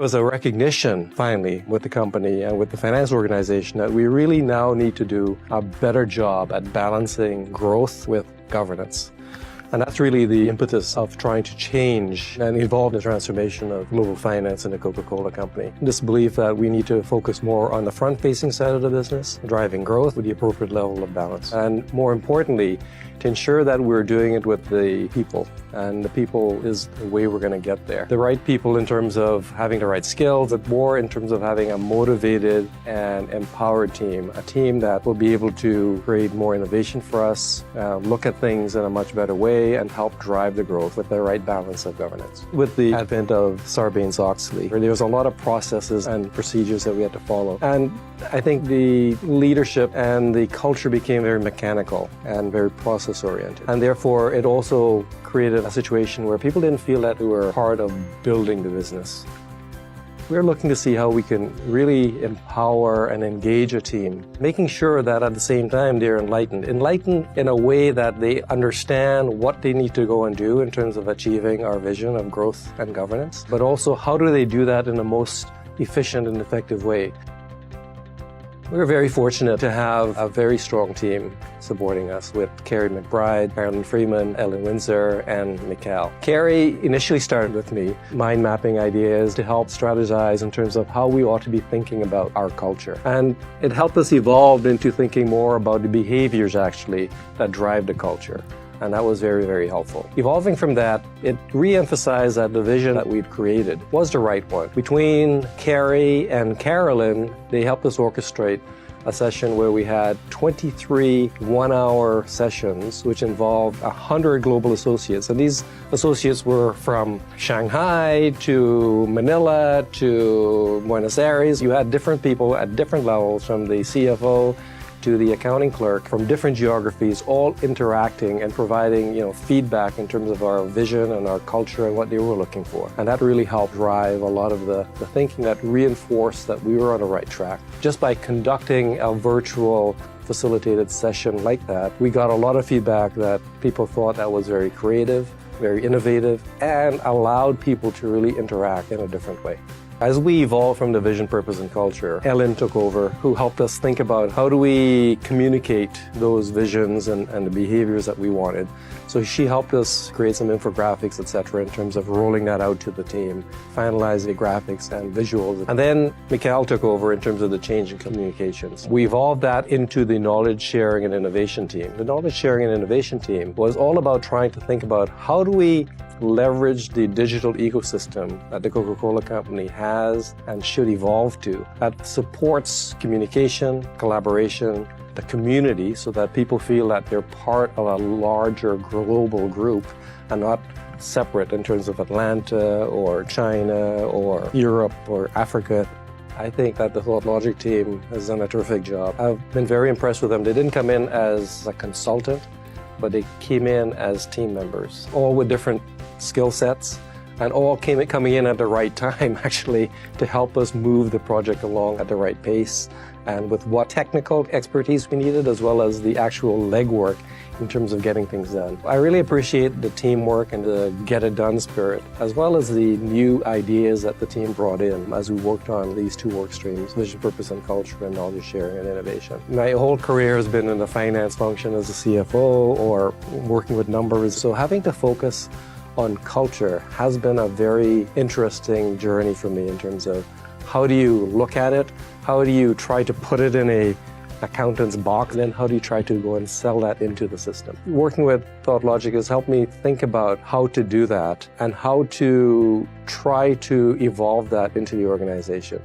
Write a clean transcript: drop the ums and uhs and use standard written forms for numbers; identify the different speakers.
Speaker 1: It was a recognition, finally, with the company and with the finance organization that we really now need to do a better job at balancing growth with governance. And that's really the impetus of trying to change and evolve the transformation of global finance in the Coca-Cola company. This belief that we need to focus more on the front-facing side of the business, driving growth with the appropriate level of balance. And more importantly, to ensure that we're doing it with the people. And the people is the way we're going to get there. The right people in terms of having the right skills, but more in terms of having a motivated and empowered team. A team that will be able to create more innovation for us, look at things in a much better way, and help drive the growth with the right balance of governance. With the advent of Sarbanes-Oxley, there was a lot of processes and procedures that we had to follow. And I think the leadership and the culture became very mechanical and very process-oriented. And therefore, it also created a situation where people didn't feel that they were part of building the business. We're looking to see how we can really empower and engage a team, making sure that at the same time they're enlightened. Enlightened in a way that they understand what they need to go and do in terms of achieving our vision of growth and governance, but also how do they do that in the most efficient and effective way. We're very fortunate to have a very strong team supporting us with Carrie McBride, Carolyn Freeman, Ellen Windsor, and Mikhail. Carrie initially started with me, mind mapping ideas to help strategize in terms of how we ought to be thinking about our culture. And it helped us evolve into thinking more about the behaviors actually that drive the culture. And that was very, very helpful. Evolving from that, it re-emphasized that the vision that we'd created was the right one. Between Carrie and Carolyn, they helped us orchestrate a session where we had 23 one-hour sessions, which involved 100 global associates. And these associates were from Shanghai to Manila to Buenos Aires. You had different people at different levels, from the CFO to the accounting clerk, from different geographies, all interacting and providing, feedback in terms of our vision and our culture and what they were looking for. And that really helped drive a lot of the thinking that reinforced that we were on the right track. Just by conducting a virtual facilitated session like that, we got a lot of feedback that people thought that was very creative, very innovative, and allowed people to really interact in a different way. As we evolved from the vision, purpose, and culture, Ellen took over, who helped us think about how do we communicate those visions and the behaviors that we wanted. So she helped us create some infographics, etc., in terms of rolling that out to the team, finalize the graphics and visuals. And then Mikhail took over in terms of the change in communications. We evolved that into the knowledge sharing and innovation team. The knowledge sharing and innovation team was all about trying to think about how do we leverage the digital ecosystem that the Coca-Cola company has and should evolve to, that supports communication, collaboration, the community, so that people feel that they're part of a larger global group and not separate in terms of Atlanta or China or Europe or Africa. I think that the ThoughtLogic team has done a terrific job. I've been very impressed with them. They didn't come in as a consultant, but they came in as team members, all with different skill sets, and all coming in at the right time, actually, to help us move the project along at the right pace and with what technical expertise we needed, as well as the actual legwork in terms of getting things done. I really appreciate the teamwork and the get-it-done spirit, as well as the new ideas that the team brought in as we worked on these two work streams, vision, purpose, and culture, and knowledge sharing and innovation. My whole career has been in the finance function as a CFO or working with numbers, so having to focus on culture has been a very interesting journey for me in terms of how do you look at it, how do you try to put it in a accountant's box, and then how do you try to go and sell that into the system. Working with ThoughtLogic has helped me think about how to do that and how to try to evolve that into the organization.